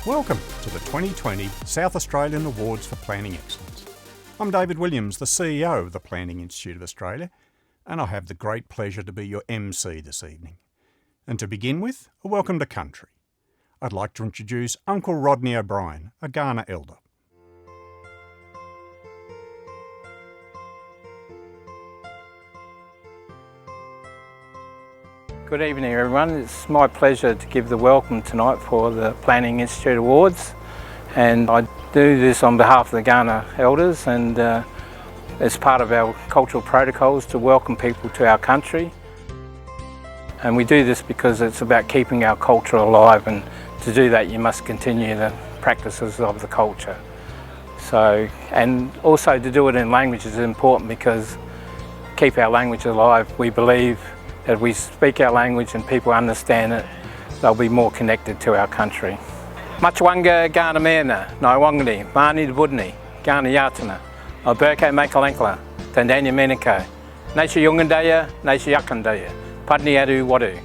Welcome to the 2020 South Australian Awards for Planning Excellence. I'm David Williams, the CEO of the Planning Institute of Australia, and I have the great pleasure to be your MC this evening. And to begin with, a welcome to country. I'd like to introduce Uncle Rodney O'Brien, a Kaurna elder. Good evening everyone, it's my pleasure to give the welcome tonight for the Planning Institute Awards, and I do this on behalf of the Kaurna elders and as part of our cultural protocols to welcome people to our country. And we do this because it's about keeping our culture alive, and to do that you must continue the practices of the culture. And also to do it in language is important because keep our language alive. We believe that if we speak our language and people understand it, they'll be more connected to our country. Machwanga Kaurna Mena, Naiwangani, Mani Budni, Kaurna Yatana, Alberke Makalenkla, Tandanya Meniko, Nature Yungandaya, Nature Yakandaya, Padni Adu Wadu.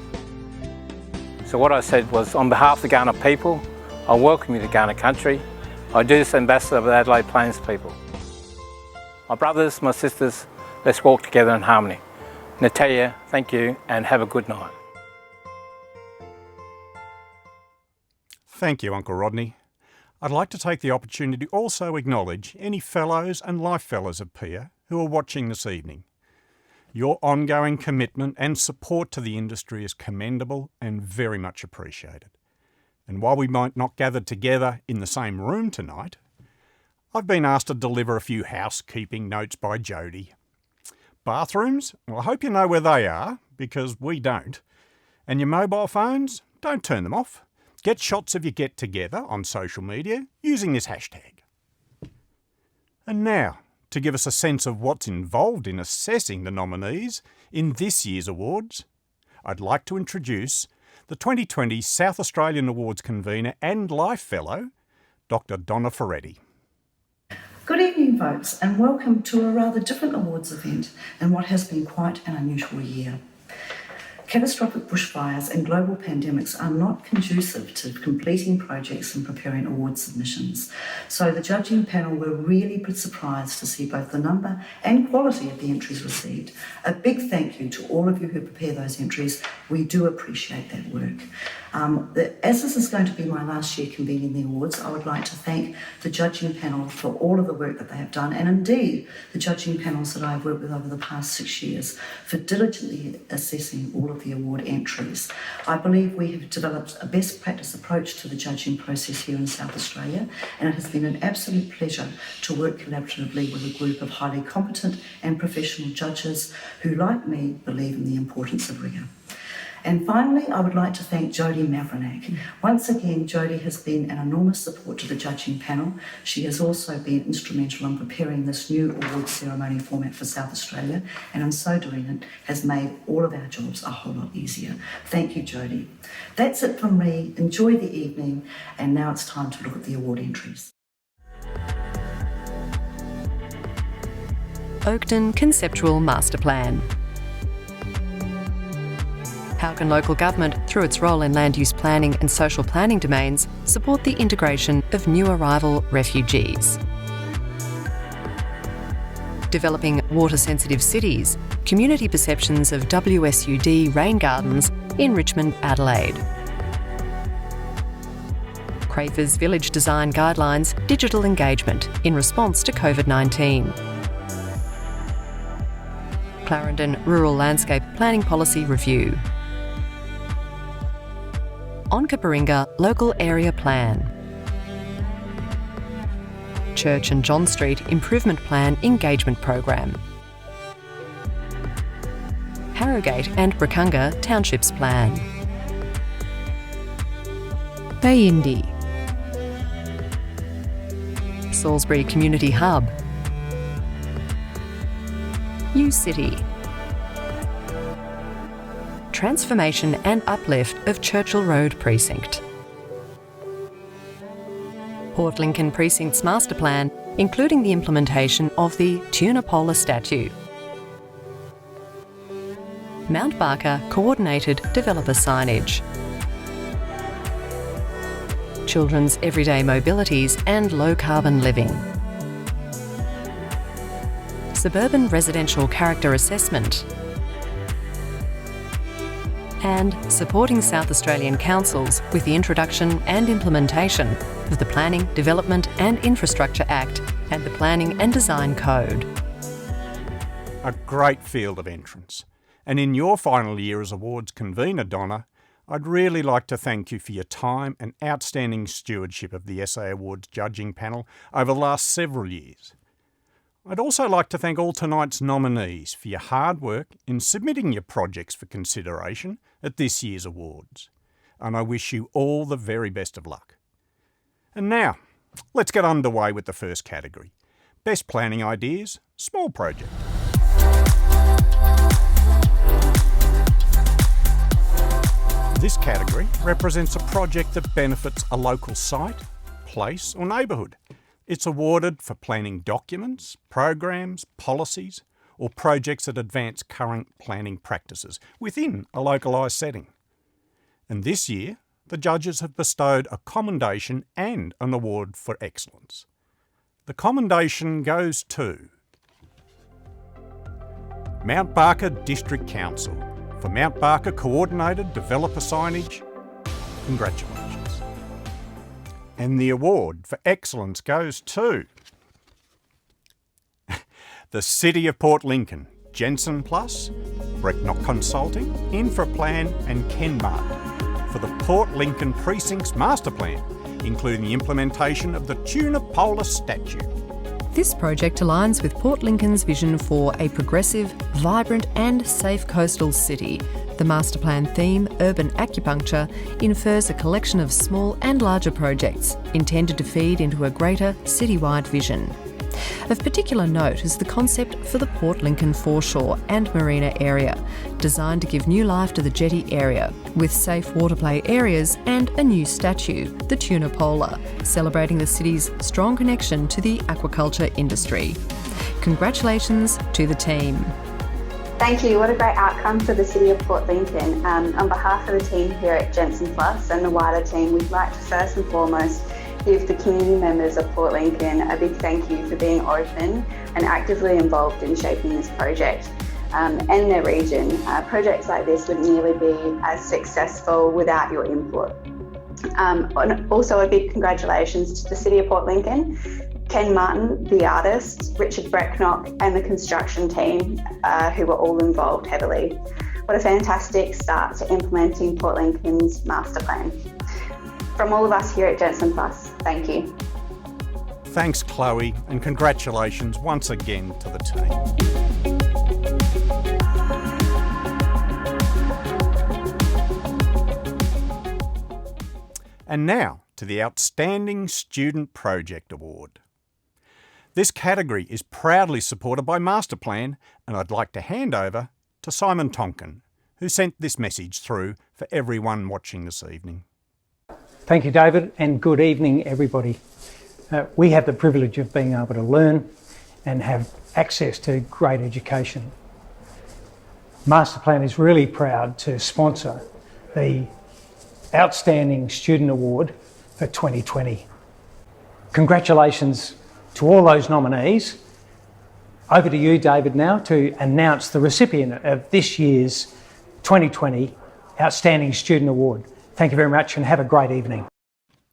So what I said was, on behalf of the Kaurna people, I welcome you to Kaurna country. I do this ambassador of the Adelaide Plains people. My brothers, my sisters, let's walk together in harmony. Natalia, thank you and have a good night. Thank you, Uncle Rodney. I'd like to take the opportunity to also acknowledge any fellows and life fellows of PIA who are watching this evening. Your ongoing commitment and support to the industry is commendable and very much appreciated. And while we might not gather together in the same room tonight, I've been asked to deliver a few housekeeping notes by Jody. Bathrooms? Well, I hope you know where they are, because we don't. And your mobile phones? Don't turn them off. Get shots of your get together on social media using this hashtag. And now, to give us a sense of what's involved in assessing the nominees in this year's awards, I'd like to introduce the 2020 South Australian Awards convener and Life Fellow, Dr. Donna Ferretti. Good evening, folks, and welcome to a rather different awards event in what has been quite an unusual year. Catastrophic bushfires and global pandemics are not conducive to completing projects and preparing award submissions. So the judging panel were really surprised to see both the number and quality of the entries received. A big thank you to all of you who prepare those entries. We do appreciate that work. As this is going to be my last year convening the awards, I would like to thank the judging panel for all of the work that they have done, and indeed the judging panels that I've worked with over the past 6 years for diligently assessing all of the award entries. I believe we have developed a best practice approach to the judging process here in South Australia, and it has been an absolute pleasure to work collaboratively with a group of highly competent and professional judges who, like me, believe in the importance of rigour. And finally, I would like to thank Jody Mavronak. Once again, Jody has been an enormous support to the judging panel. She has also been instrumental in preparing this new awards ceremony format for South Australia, and in so doing it has made all of our jobs a whole lot easier. Thank you, Jody. That's it from me. Enjoy the evening, and now it's time to look at the award entries. Oakden Conceptual Master Plan. How can local government, through its role in land use planning and social planning domains, support the integration of new arrival refugees? Developing water-sensitive cities, community perceptions of WSUD rain gardens in Richmond, Adelaide. Crafers Village Design Guidelines digital engagement in response to COVID-19. Clarendon Rural Landscape Planning Policy Review. Onkaparinga Local Area Plan. Church and John Street Improvement Plan Engagement Program. Harrogate and Brakunga Townships Plan. Bayindi. Salisbury Community Hub. U-City. Transformation and uplift of Churchill Road Precinct. Port Lincoln Precinct's Master Plan, including the implementation of the Tunapola Statute. Mount Barker Coordinated Developer Signage. children's everyday mobilities and low-carbon living. Suburban residential character assessment. And supporting South Australian councils with the introduction and implementation of the Planning, Development and Infrastructure Act and the Planning and Design Code. A great field of entrants. And in your final year as awards convener, Donna, I'd really like to thank you for your time and outstanding stewardship of the SA Awards judging panel over the last several years. I'd also like to thank all tonight's nominees for your hard work in submitting your projects for consideration at this year's awards. And I wish you all the very best of luck. And now, let's get underway with the first category. Best Planning Ideas, Small Project. This category represents a project that benefits a local site, place or neighbourhood. It's awarded for planning documents, programs, policies or projects that advance current planning practices within a localised setting. And this year, the judges have bestowed a commendation and an award for excellence. The commendation goes to Mount Barker District Council for Mount Barker Coordinated Developer Signage. Congratulations. And the award for excellence goes to the City of Port Lincoln, Jensen Plus, Brecknock Consulting, Infraplan and Ken Martin for the Port Lincoln Precincts Master Plan, including the implementation of the Tuna Polar Statute. This project aligns with Port Lincoln's vision for a progressive, vibrant and safe coastal city. The master plan theme, Urban Acupuncture, infers a collection of small and larger projects intended to feed into a greater citywide vision. Of particular note is the concept for the Port Lincoln foreshore and marina area, designed to give new life to the jetty area, with safe water play areas and a new statue, the Tuna Polar, celebrating the city's strong connection to the aquaculture industry. Congratulations to the team. Thank you. What a great outcome for the City of Port Lincoln. On behalf of the team here at Jensen Plus and the wider team, we'd like to first and foremost give the community members of Port Lincoln a big thank you for being open and actively involved in shaping this project and their region. Projects like this wouldn't nearly be as successful without your input. And also a big congratulations to the City of Port Lincoln, Ken Martin, the artist, Richard Brecknock and the construction team who were all involved heavily. What a fantastic start to implementing Port Lincoln's master plan. From all of us here at Jensen Plus, thank you. Thanks, Chloe, and congratulations once again to the team. And now to the Outstanding Student Project Award. This category is proudly supported by Masterplan, and I'd like to hand over to Simon Tonkin, who sent this message through for everyone watching this evening. Thank you, David, and good evening, everybody. We have the privilege of being able to learn and have access to great education. Masterplan is really proud to sponsor the Outstanding Student Award for 2020. Congratulations to all those nominees. Over to you, David, now to announce the recipient of this year's 2020 Outstanding Student Award. Thank you very much and have a great evening.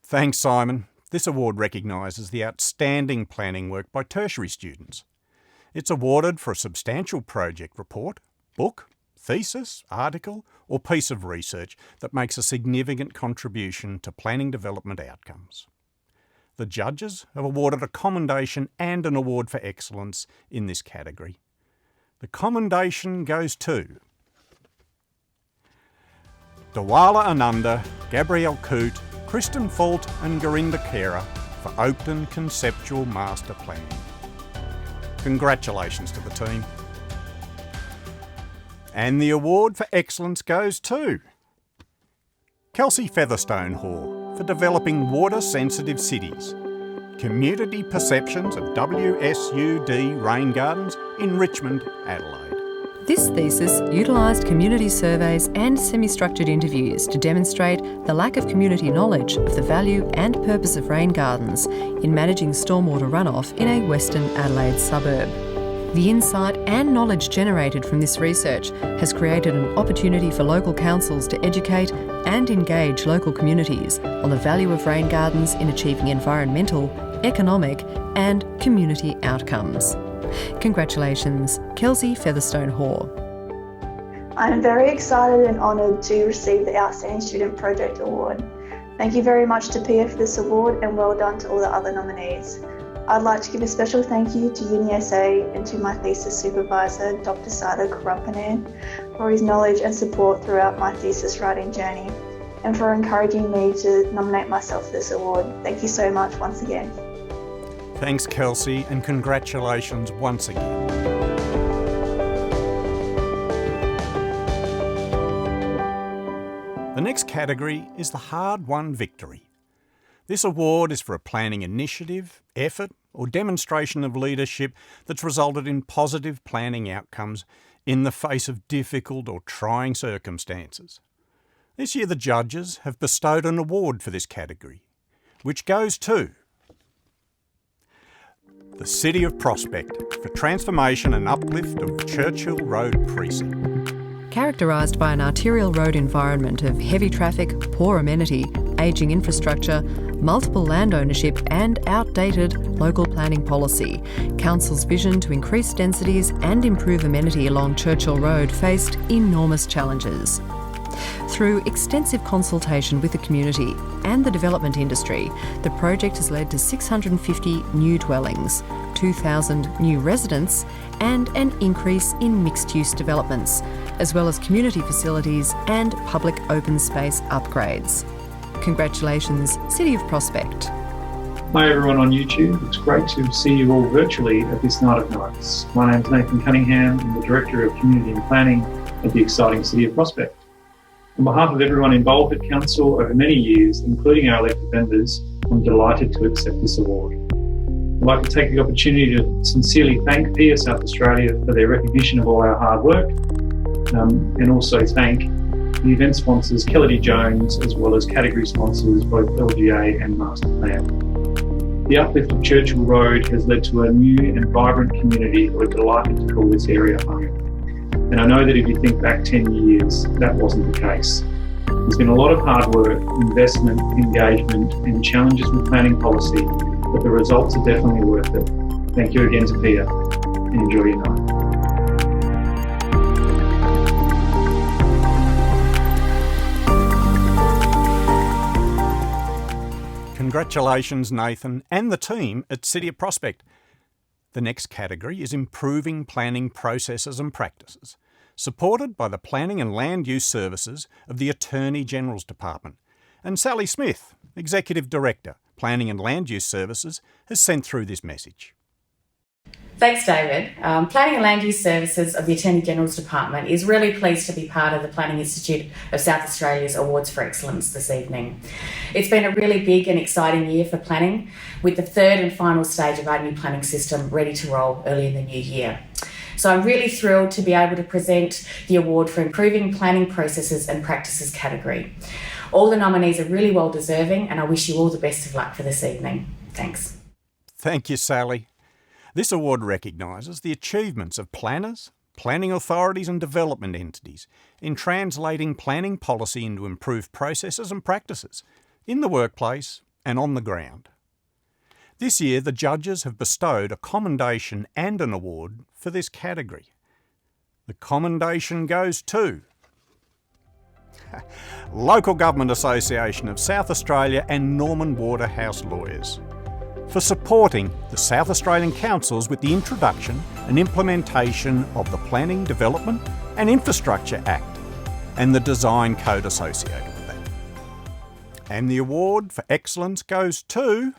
Thanks, Simon. This award recognises the outstanding planning work by tertiary students. It's awarded for a substantial project report, book, thesis, article or piece of research that makes a significant contribution to planning development outcomes. The judges have awarded a commendation and an award for excellence in this category. The commendation goes to Dawala Ananda, Gabrielle Coote, Kristen Fault and Garinda Kera for Oakden Conceptual Master Plan. Congratulations to the team. And the award for excellence goes to Kelsey Featherstone Hall for developing water-sensitive cities, community perceptions of WSUD rain gardens in Richmond, Adelaide. This thesis utilised community surveys and semi-structured interviews to demonstrate the lack of community knowledge of the value and purpose of rain gardens in managing stormwater runoff in a Western Adelaide suburb. The insight and knowledge generated from this research has created an opportunity for local councils to educate and engage local communities on the value of rain gardens in achieving environmental, economic and community outcomes. Congratulations, Kelsey Featherstone Hoare. I am very excited and honoured to receive the Outstanding Student Project Award. Thank you very much to PIA for this award and well done to all the other nominees. I'd like to give a special thank you to Uni SA and to my thesis supervisor, Dr. Sada Kurampanan, for his knowledge and support throughout my thesis writing journey and for encouraging me to nominate myself for this award. Thank you so much once again. Thanks, Kelsey, and congratulations once again. The next category is the hard-won victory. This award is for a planning initiative, effort, or demonstration of leadership that's resulted in positive planning outcomes in the face of difficult or trying circumstances. This year the judges have bestowed an award for this category, which goes to the City of Prospect for transformation and uplift of Churchill Road precinct. Characterised by an arterial road environment of heavy traffic, poor amenity, ageing infrastructure, multiple land ownership and outdated local planning policy, Council's vision to increase densities and improve amenity along Churchill Road faced enormous challenges. Through extensive consultation with the community and the development industry, the project has led to 650 new dwellings, 2,000 new residents and an increase in mixed-use developments, as well as community facilities and public open space upgrades. Congratulations, City of Prospect. Hi everyone on YouTube, it's great to see you all virtually at this night of nights. My name is Nathan Cunningham, I'm the Director of Community and Planning at the exciting City of Prospect. On behalf of everyone involved at Council over many years, including our elected members, I'm delighted to accept this award. I'd like to take the opportunity to sincerely thank PIA South Australia for their recognition of all our hard work, and also thank the event sponsors Kelledy Jones, as well as category sponsors both LGA and Master Plan. The uplift of Churchill Road has led to a new and vibrant community who are delighted to call this area home. And I know that if you think back 10 years, that wasn't the case. There's been a lot of hard work, investment, engagement, and challenges with planning policy, but the results are definitely worth it. Thank you again to PIA, and enjoy your night. Congratulations, Nathan, and the team at City of Prospect. The next category is improving planning processes and practices, supported by the Planning and Land Use Services of the Attorney-General's Department. And Sally Smith, Executive Director, Planning and Land Use Services, has sent through this message. Thanks, David. Planning and Land Use Services of the Attorney-General's Department is really pleased to be part of the Planning Institute of South Australia's Awards for Excellence this evening. It's been a really big and exciting year for planning, with the third and final stage of our new planning system ready to roll early in the new year. So I'm really thrilled to be able to present the award for Improving Planning Processes and Practices category. All the nominees are really well deserving, and I wish you all the best of luck for this evening. Thanks. Thank you, Sally. This award recognises the achievements of planners, planning authorities and development entities in translating planning policy into improved processes and practices in the workplace and on the ground. This year, the judges have bestowed a commendation and an award for this category. The commendation goes to Local Government Association of South Australia and Norman Waterhouse Lawyers for supporting the South Australian councils with the introduction and implementation of the Planning, Development and Infrastructure Act and the Design Code associated with that. And the award for excellence goes to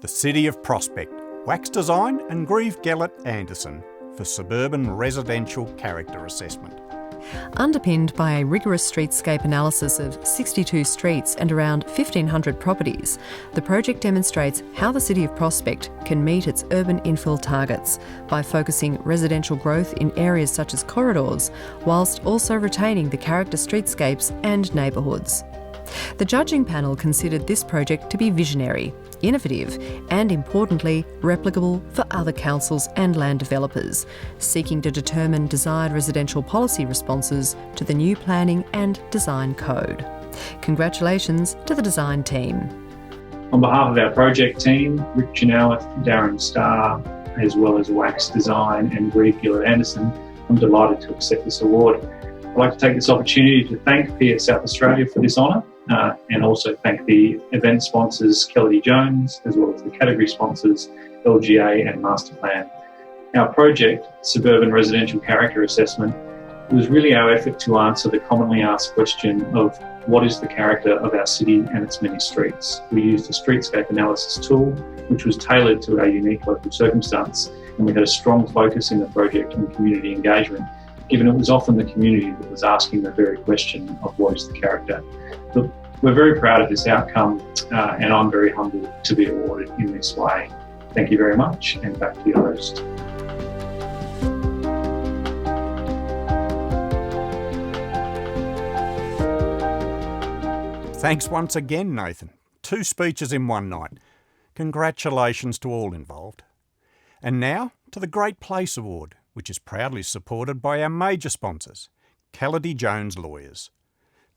the City of Prospect, Wax Design and Grieve Gellert Anderson for Suburban Residential Character Assessment. Underpinned by a rigorous streetscape analysis of 62 streets and around 1,500 properties, the project demonstrates how the City of Prospect can meet its urban infill targets by focusing residential growth in areas such as corridors, whilst also retaining the character streetscapes and neighbourhoods. The judging panel considered this project to be visionary, innovative and, importantly, replicable for other councils and land developers, seeking to determine desired residential policy responses to the new planning and design code. Congratulations to the design team. On behalf of our project team, Rick Chenoweth, Darren Starr, as well as Wax Design and Reid Gillett-Anderson, I'm delighted to accept this award. I'd like to take this opportunity to thank PIA South Australia for this honour, and also thank the event sponsors Kelledy Jones, as well as the category sponsors LGA and Masterplan. Our project, Suburban Residential Character Assessment, was really our effort to answer the commonly asked question of what is the character of our city and its many streets. We used a streetscape analysis tool which was tailored to our unique local circumstance, and we had a strong focus in the project on community engagement, given it was often the community that was asking the very question of what is the character. Look, we're very proud of this outcome, and I'm very humbled to be awarded in this way. Thank you very much, and back to your host. Thanks once again, Nathan. 2 speeches in one night. Congratulations to all involved. And now to the Great Place Award, which is proudly supported by our major sponsors, Kelledy Jones Lawyers.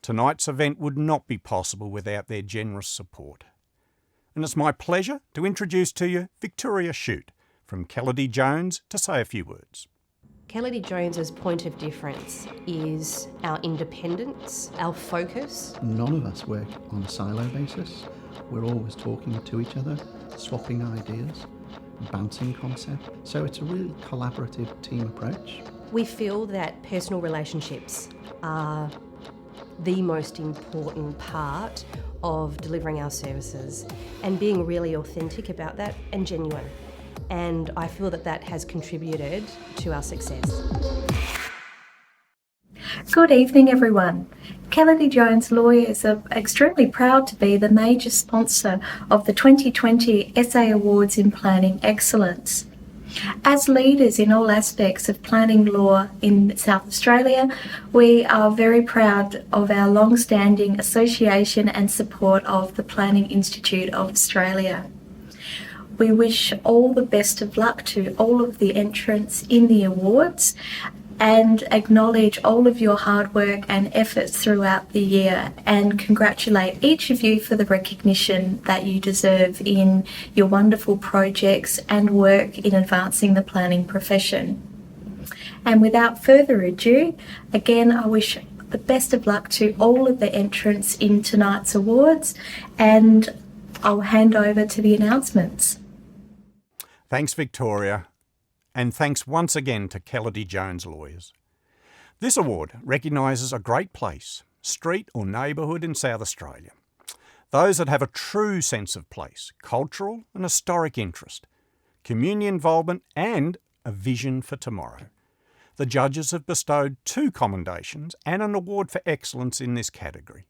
Tonight's event would not be possible without their generous support. And it's my pleasure to introduce to you Victoria Shute from Kelledy Jones to say a few words. Kelledy Jones's point of difference is our independence, our focus. None of us work on a silo basis. We're always talking to each other, swapping ideas, bouncing concept. So it's a really collaborative team approach. We feel that personal relationships are the most important part of delivering our services, and being really authentic about that and genuine. And I feel that that has contributed to our success. Good evening, everyone. Kelledy Jones Lawyers are extremely proud to be the major sponsor of the 2020 SA Awards in Planning Excellence. As leaders in all aspects of planning law in South Australia, we are very proud of our long-standing association and support of the Planning Institute of Australia. We wish all the best of luck to all of the entrants in the awards and acknowledge all of your hard work and efforts throughout the year, and congratulate each of you for the recognition that you deserve in your wonderful projects and work in advancing the planning profession. And without further ado, again, I wish the best of luck to all of the entrants in tonight's awards, and I'll hand over to the announcements. Thanks, Victoria, and thanks once again to Kelledy Jones Lawyers. This award recognises a great place, street or neighbourhood in South Australia. Those that have a true sense of place, cultural and historic interest, community involvement and a vision for tomorrow. The judges have bestowed 2 commendations and an award for excellence in this category.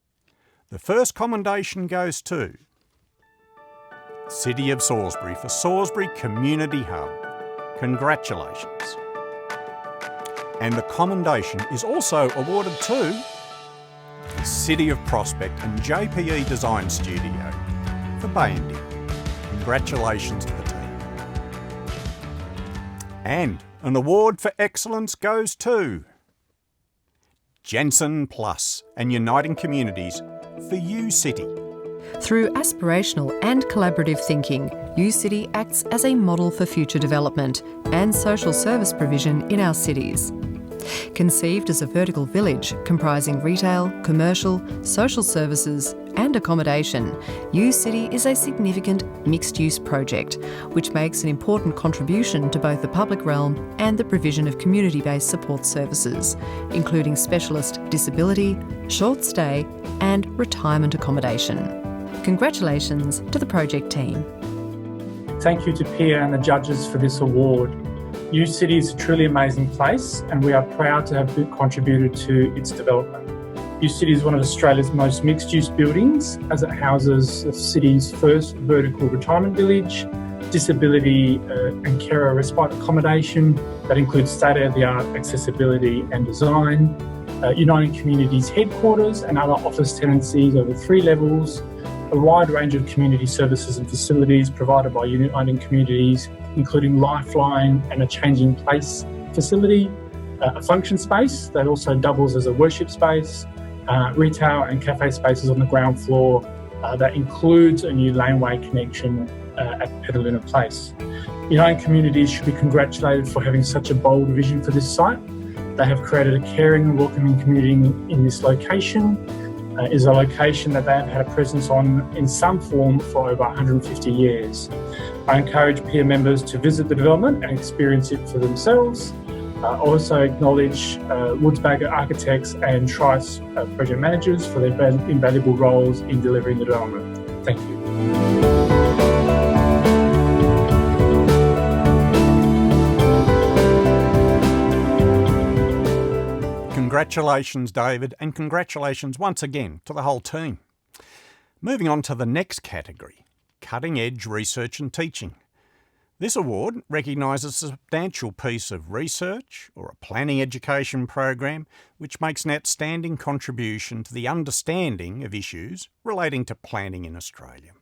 The first commendation goes to City of Salisbury for Salisbury Community Hub. Congratulations. And the commendation is also awarded to the City of Prospect and JPE Design Studio for Bayending. Congratulations to the team. And an award for excellence goes to Jensen Plus and Uniting Communities for U-City. Through aspirational and collaborative thinking, U-City acts as a model for future development and social service provision in our cities. Conceived as a vertical village comprising retail, commercial, social services and accommodation, U-City is a significant mixed-use project which makes an important contribution to both the public realm and the provision of community-based support services, including specialist disability, short stay and retirement accommodation. Congratulations to the project team. Thank you to PIA and the judges for this award. U City is a truly amazing place and we are proud to have contributed to its development. U City is one of Australia's most mixed-use buildings as it houses the city's first vertical retirement village, disability and carer respite accommodation that includes state-of-the-art accessibility and design, Uniting Communities headquarters and other office tenancies over 3 levels, a wide range of community services and facilities provided by Uniting Communities, including Lifeline and a changing place facility, a function space that also doubles as a worship space, retail and cafe spaces on the ground floor that includes a new laneway connection at Petaluna Place. Uniting Communities should be congratulated for having such a bold vision for this site. They have created a caring and welcoming community in this location. It is a location that they have had a presence on in some form for over 150 years. I encourage PIA members to visit the development and experience it for themselves. I also acknowledge Woodsbagger Architects and Trice project managers for their invaluable roles in delivering the development. Thank you. Congratulations, David, and congratulations once again to the whole team. Moving on to the next category, cutting edge research and teaching. This award recognises a substantial piece of research or a planning education program which makes an outstanding contribution to the understanding of issues relating to planning in Australia.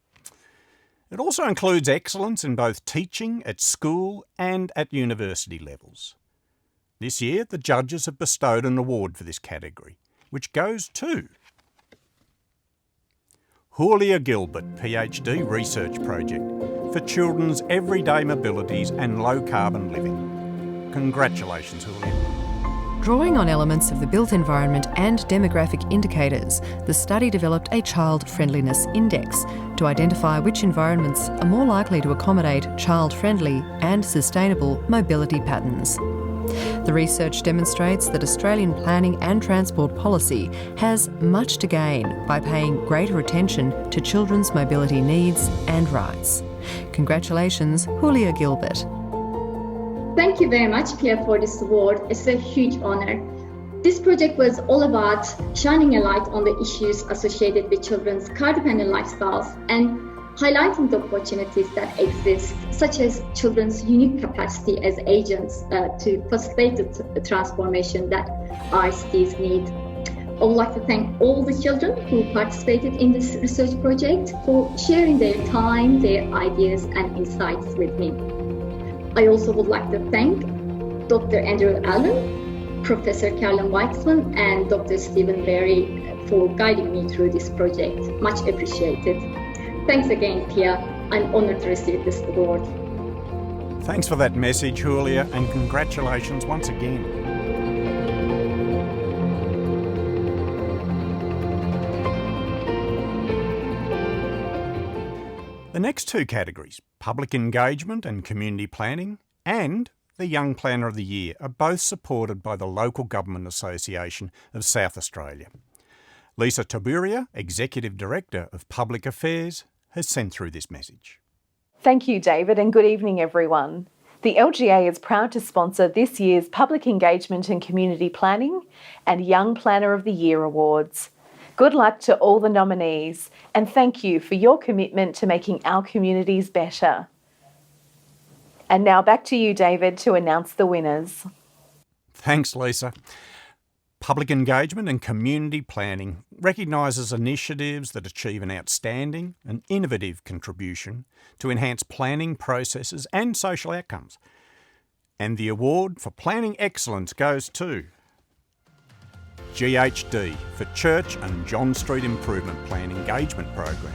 It also includes excellence in both teaching at school and at university levels. This year, the judges have bestowed an award for this category, which goes to Julia Gilbert PhD Research Project for Children's Everyday Mobilities and Low Carbon Living. Congratulations, Julia. Drawing on elements of the built environment and demographic indicators, the study developed a child friendliness index to identify which environments are more likely to accommodate child-friendly and sustainable mobility patterns. The research demonstrates that Australian planning and transport policy has much to gain by paying greater attention to children's mobility needs and rights. Congratulations, Julia Gilbert. Thank you very much, PIA, for this award. It's a huge honour. This project was all about shining a light on the issues associated with children's car-dependent lifestyles and highlighting the opportunities that exist, such as children's unique capacity as agents to facilitate the transformation that ICTs need. I would like to thank all the children who participated in this research project for sharing their time, their ideas and insights with me. I also would like to thank Dr. Andrew Allen, Professor Carolyn Whiteland and Dr. Stephen Berry for guiding me through this project. Much appreciated. Thanks again, PIA. I'm honoured to receive this award. Thanks for that message, Julia, and congratulations once again. The next 2 categories, public engagement and community planning, and the Young Planner of the Year, are both supported by the Local Government Association of South Australia. Lisa Taburia, Executive Director of Public Affairs, has sent through this message. Thank you, David, and good evening, everyone. The LGA is proud to sponsor this year's Public Engagement and Community Planning and Young Planner of the Year Awards. Good luck to all the nominees, and thank you for your commitment to making our communities better. And now back to you, David, to announce the winners. Thanks, Lisa. Public engagement and community planning recognises initiatives that achieve an outstanding and innovative contribution to enhance planning processes and social outcomes. And the award for planning excellence goes to GHD for Church and John Street Improvement Plan Engagement Program.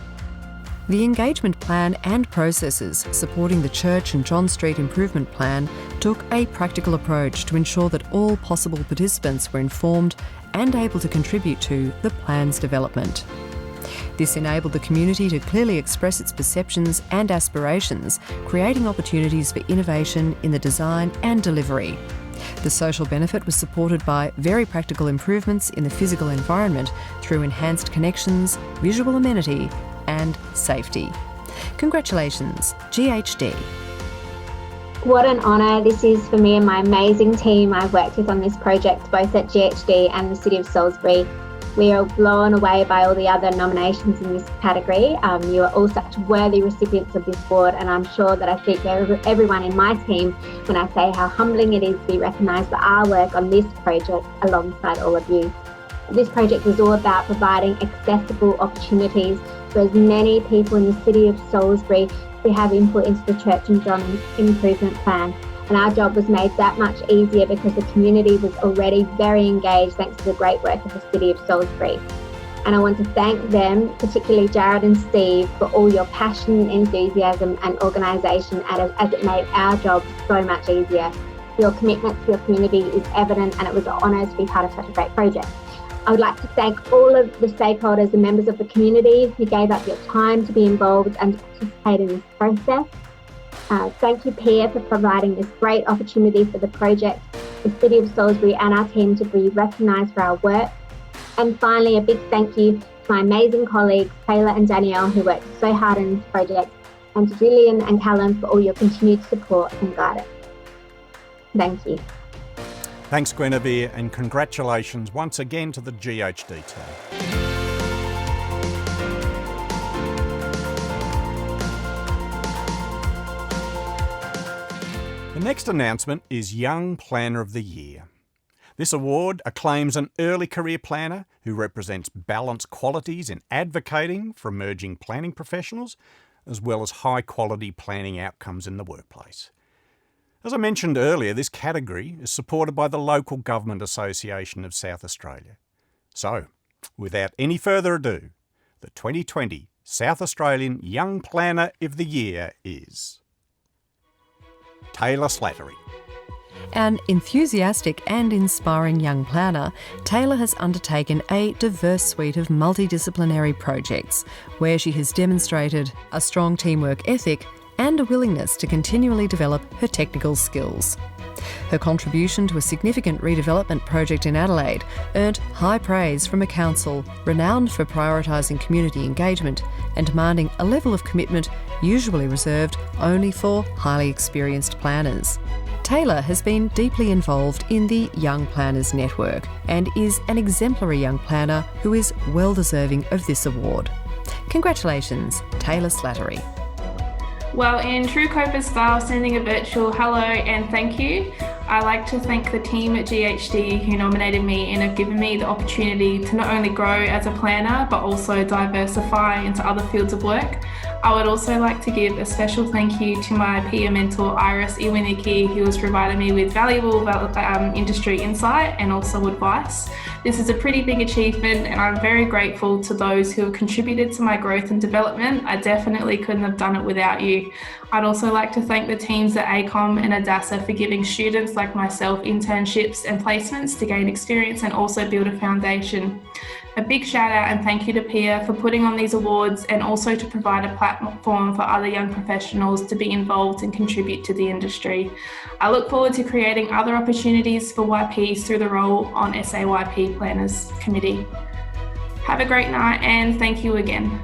The engagement plan and processes supporting the Church and John Street Improvement Plan took a practical approach to ensure that all possible participants were informed and able to contribute to the plan's development. This enabled the community to clearly express its perceptions and aspirations, creating opportunities for innovation in the design and delivery. The social benefit was supported by very practical improvements in the physical environment through enhanced connections, visual amenity and safety. Congratulations, GHD. What an honour this is for me and my amazing team I've worked with on this project, both at GHD and the City of Salisbury. We are blown away by all the other nominations in this category. You are all such worthy recipients of this award, and I'm sure that I speak for everyone in my team when I say how humbling it is to be recognised for our work on this project alongside all of you. This project was all about providing accessible opportunities for as many people in the City of Salisbury to have input into the Church and John Improvement Plan. And our job was made that much easier because the community was already very engaged thanks to the great work of the City of Salisbury. And I want to thank them, particularly Jared and Steve, for all your passion, enthusiasm and organisation as it made our job so much easier. Your commitment to your community is evident, and it was an honour to be part of such a great project. I would like to thank all of the stakeholders and members of the community who gave up your time to be involved and to participate in this process. Thank you, PIA, for providing this great opportunity for the project, the City of Salisbury and our team to be recognised for our work. And finally, a big thank you to my amazing colleagues, Taylor and Danielle, who worked so hard on this project, and to Julian and Callum for all your continued support and guidance. Thank you. Thanks, Guinevere, and congratulations once again to the GHD team. The next announcement is Young Planner of the Year. This award acclaims an early career planner who represents balanced qualities in advocating for emerging planning professionals, as well as high quality planning outcomes in the workplace. As I mentioned earlier, this category is supported by the Local Government Association of South Australia. So, without any further ado, the 2020 South Australian Young Planner of the Year is Taylor Slattery. An enthusiastic and inspiring young planner, Taylor has undertaken a diverse suite of multidisciplinary projects where she has demonstrated a strong teamwork ethic and a willingness to continually develop her technical skills. Her contribution to a significant redevelopment project in Adelaide earned high praise from a council renowned for prioritising community engagement and demanding a level of commitment usually reserved only for highly experienced planners. Taylor has been deeply involved in the Young Planners Network and is an exemplary young planner who is well deserving of this award. Congratulations, Taylor Slattery. Well, in true Copa style, sending a virtual hello and thank you. I'd like to thank the team at GHD who nominated me and have given me the opportunity to not only grow as a planner, but also diversify into other fields of work. I would also like to give a special thank you to my peer mentor, Iris Iwanicki, who has provided me with valuable industry insight and also advice. This is a pretty big achievement, and I'm very grateful to those who have contributed to my growth and development. I definitely couldn't have done it without you. I'd also like to thank the teams at ACOM and ADASA for giving students like myself internships and placements to gain experience and also build a foundation. A big shout out and thank you to PIA for putting on these awards and also to provide a platform for other young professionals to be involved and contribute to the industry. I look forward to creating other opportunities for YPs through the role on SAYP Planners Committee. Have a great night and thank you again.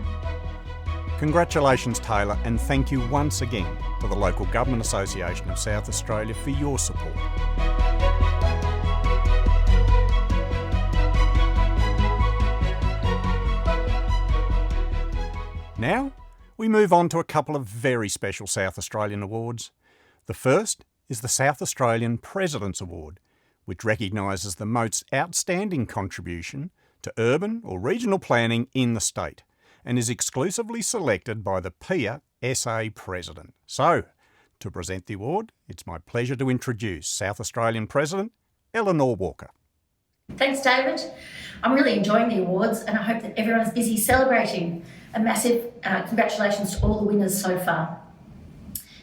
Congratulations, Taylor, and thank you once again to the Local Government Association of South Australia for your support. Now, we move on to a couple of very special South Australian awards. The first is the South Australian President's Award, which recognises the most outstanding contribution to urban or regional planning in the state and is exclusively selected by the PIA SA President. So, to present the award, it's my pleasure to introduce South Australian President Eleanor Walker. Thanks, David. I'm really enjoying the awards and I hope that everyone's busy celebrating. A massive congratulations to all the winners so far.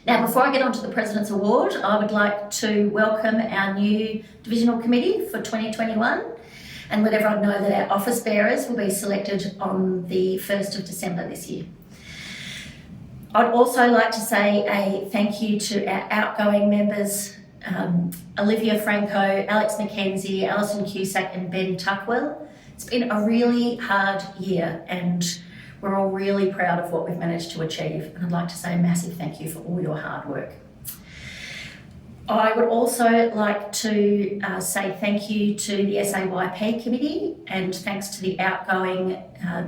Now, before I get on to the President's Award, I would like to welcome our new Divisional Committee for 2021 and let everyone know that our office bearers will be selected on the 1st of December this year. I'd also like to say a thank you to our outgoing members, Olivia Franco, Alex McKenzie, Alison Cusack and Ben Tuckwell. It's been a really hard year and we're all really proud of what we've managed to achieve, and I'd like to say a massive thank you for all your hard work. I would also like to say thank you to the SAYP committee and thanks to the outgoing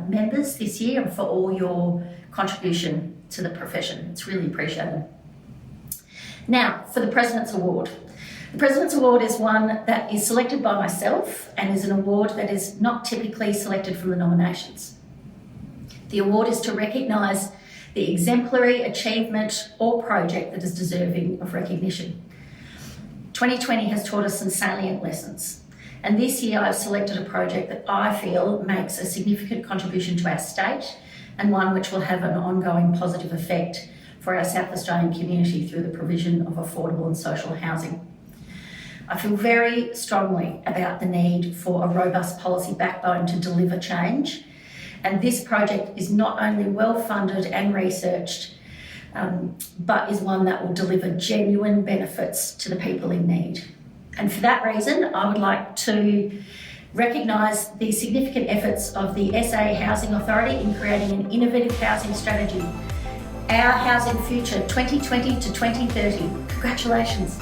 members this year and for all your contribution to the profession. It's really appreciated. Now, for the President's Award. The President's Award is one that is selected by myself and is an award that is not typically selected from the nominations. The award is to recognise the exemplary achievement or project that is deserving of recognition. 2020 has taught us some salient lessons, and this year I've selected a project that I feel makes a significant contribution to our state and one which will have an ongoing positive effect for our South Australian community through the provision of affordable and social housing. I feel very strongly about the need for a robust policy backbone to deliver change, and this project is not only well funded and researched, but is one that will deliver genuine benefits to the people in need. And for that reason, I would like to recognise the significant efforts of the SA Housing Authority in creating an innovative housing strategy, Our Housing Future 2020 to 2030. Congratulations.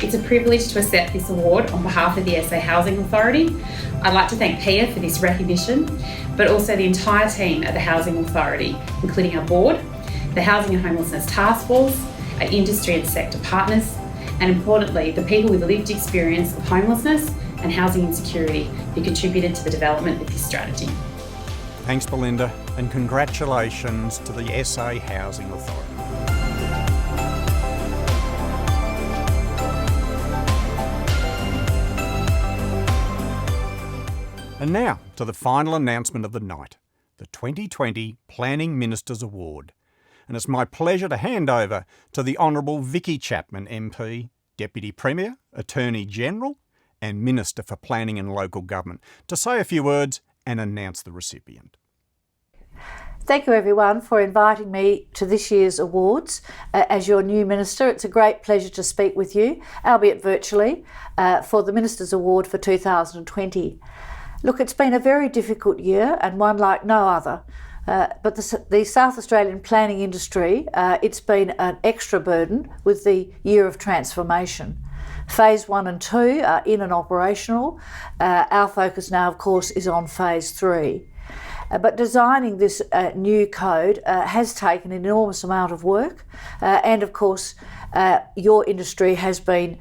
It's a privilege to accept this award on behalf of the SA Housing Authority. I'd like to thank PIA for this recognition, but also the entire team at the Housing Authority, including our board, the Housing and Homelessness Task Force, our industry and sector partners, and importantly, the people with lived experience of homelessness and housing insecurity who contributed to the development of this strategy. Thanks, Belinda, and congratulations to the SA Housing Authority. And now to the final announcement of the night, the 2020 Planning Minister's Award. And it's my pleasure to hand over to the Honourable Vicky Chapman MP, Deputy Premier, Attorney General and Minister for Planning and Local Government, to say a few words and announce the recipient. Thank you everyone for inviting me to this year's awards. As your new Minister, it's a great pleasure to speak with you, albeit virtually, for the Minister's Award for 2020. Look, it's been a very difficult year and one like no other, but the South Australian planning industry, it's been an extra burden with the year of transformation. Phase 1 and 2 are in and operational. Our focus now, of course, is on Phase 3. But designing this new code has taken an enormous amount of work, and of course your industry has been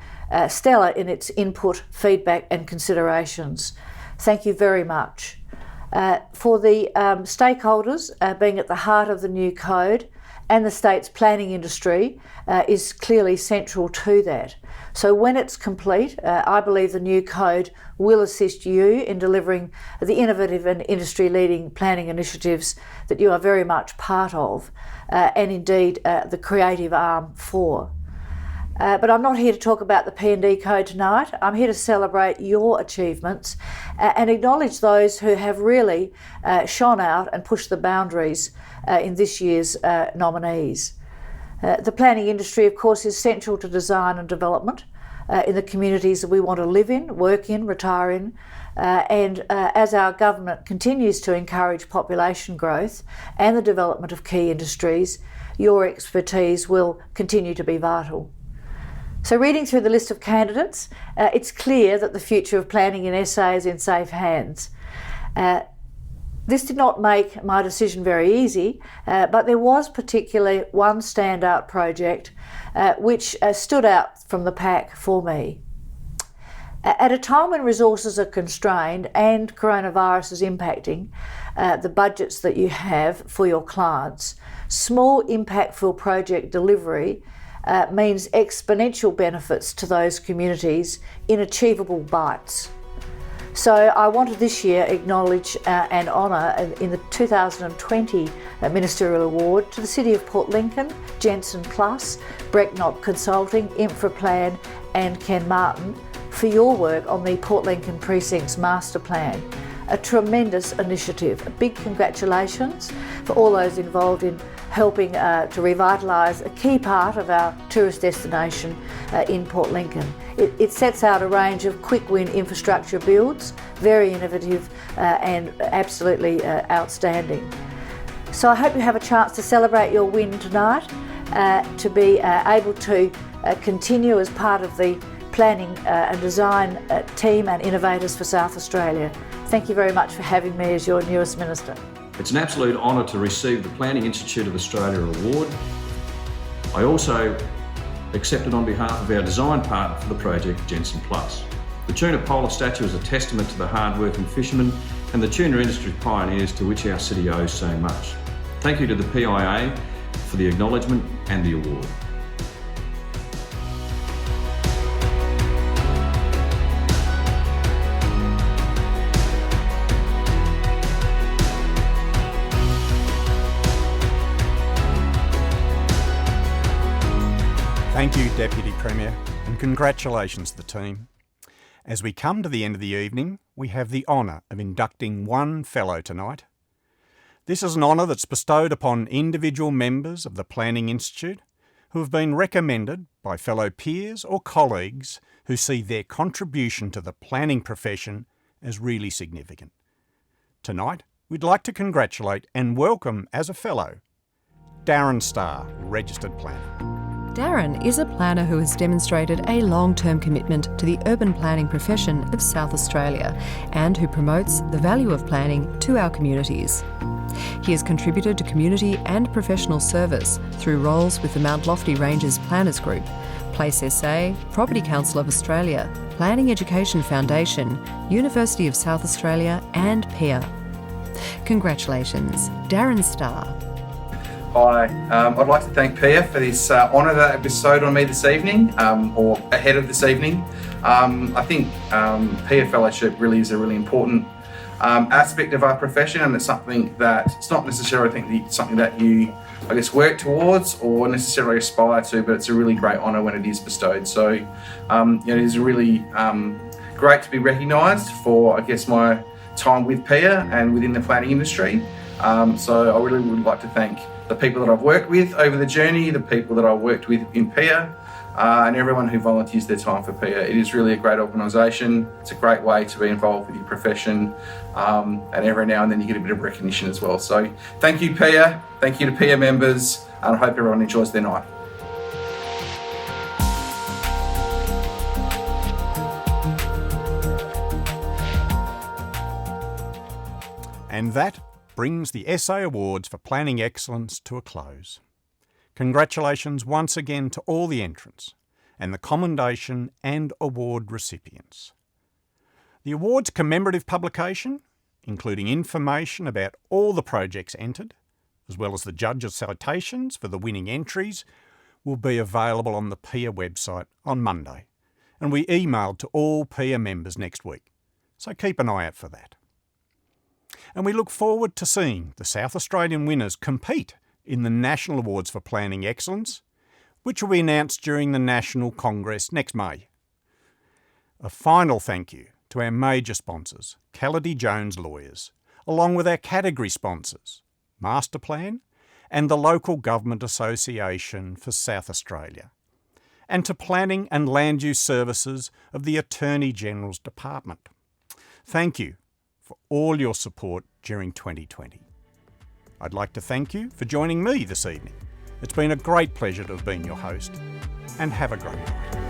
stellar in its input, feedback and considerations. Thank you very much. For the stakeholders being at the heart of the new code and the state's planning industry is clearly central to that. So when it's complete, I believe the new code will assist you in delivering the innovative and industry-leading planning initiatives that you are very much part of, and indeed the creative arm for. But I'm not here to talk about the P&D code tonight. I'm here to celebrate your achievements and acknowledge those who have really shone out and pushed the boundaries in this year's nominees. The planning industry, of course, is central to design and development in the communities that we want to live in, work in, retire in, and as our government continues to encourage population growth and the development of key industries, your expertise will continue to be vital. So reading through the list of candidates, it's clear that the future of planning in SA is in safe hands. This did not make my decision very easy, but there was particularly one standout project which stood out from the pack for me. At a time when resources are constrained and coronavirus is impacting the budgets that you have for your clients, small impactful project delivery means exponential benefits to those communities in achievable bites. So I wanted this year acknowledge and honour in the 2020 Ministerial Award to the City of Port Lincoln, Jensen Plus, Brecknock Consulting, Infraplan and Ken Martin for your work on the Port Lincoln Precinct's Master Plan. A tremendous initiative. A big congratulations for all those involved in helping to revitalise a key part of our tourist destination in Port Lincoln. It sets out a range of quick win infrastructure builds, very innovative and absolutely outstanding. So I hope you have a chance to celebrate your win tonight, to be able to continue as part of the planning and design team and innovators for South Australia. Thank you very much for having me as your newest Minister. It's an absolute honour to receive the Planning Institute of Australia Award. I also accepted on behalf of our design partner for the project, Judgement. The tuna polar statue is a testament to the hard-working fishermen and the tuna industry pioneers to which our city owes so much. Thank you to the PIA for the acknowledgement and the award. Thank you, Deputy Premier, and congratulations to the team. As we come to the end of the evening, we have the honour of inducting one fellow tonight. This is an honour that's bestowed upon individual members of the Planning Institute who have been recommended by fellow peers or colleagues who see their contribution to the planning profession as really significant. Tonight, we'd like to congratulate and welcome as a fellow, Darren Starr, Registered Planner. Darren is a planner who has demonstrated a long-term commitment to the urban planning profession of South Australia and who promotes the value of planning to our communities. He has contributed to community and professional service through roles with the Mount Lofty Ranges Planners Group, PIA SA, Property Council of Australia, Planning Education Foundation, University of South Australia and PIA. Congratulations, Darren Starr. Hi, I'd like to thank PIA for this honour that they bestowed on me this evening, or ahead of this evening. I think PIA Fellowship really is a really important aspect of our profession, and it's something that, it's not necessarily something that you, I guess, work towards or necessarily aspire to, but it's a really great honour when it is bestowed. So it is really great to be recognised for, I guess, my time with PIA and within the planning industry. So I really would like to thank the people that I've worked with over the journey, the people that I've worked with in PIA, and everyone who volunteers their time for PIA. It is really a great organisation. It's a great way to be involved with your profession, and every now and then you get a bit of recognition as well. So thank you, PIA. Thank you to PIA members, and I hope everyone enjoys their night. And that brings the SA Awards for Planning Excellence to a close. Congratulations once again to all the entrants and the commendation and award recipients. The awards commemorative publication, including information about all the projects entered, as well as the judges' citations for the winning entries, will be available on the PIA website on Monday, and we emailed to all PIA members next week, so keep an eye out for that. And we look forward to seeing the South Australian winners compete in the National Awards for Planning Excellence, which will be announced during the National Congress next May. A final thank you to our major sponsors, Callity Jones Lawyers, along with our category sponsors, Masterplan and the Local Government Association for South Australia, and to Planning and Land Use Services of the Attorney General's Department. Thank you for all your support during 2020. I'd like to thank you for joining me this evening. It's been a great pleasure to have been your host, and have a great night.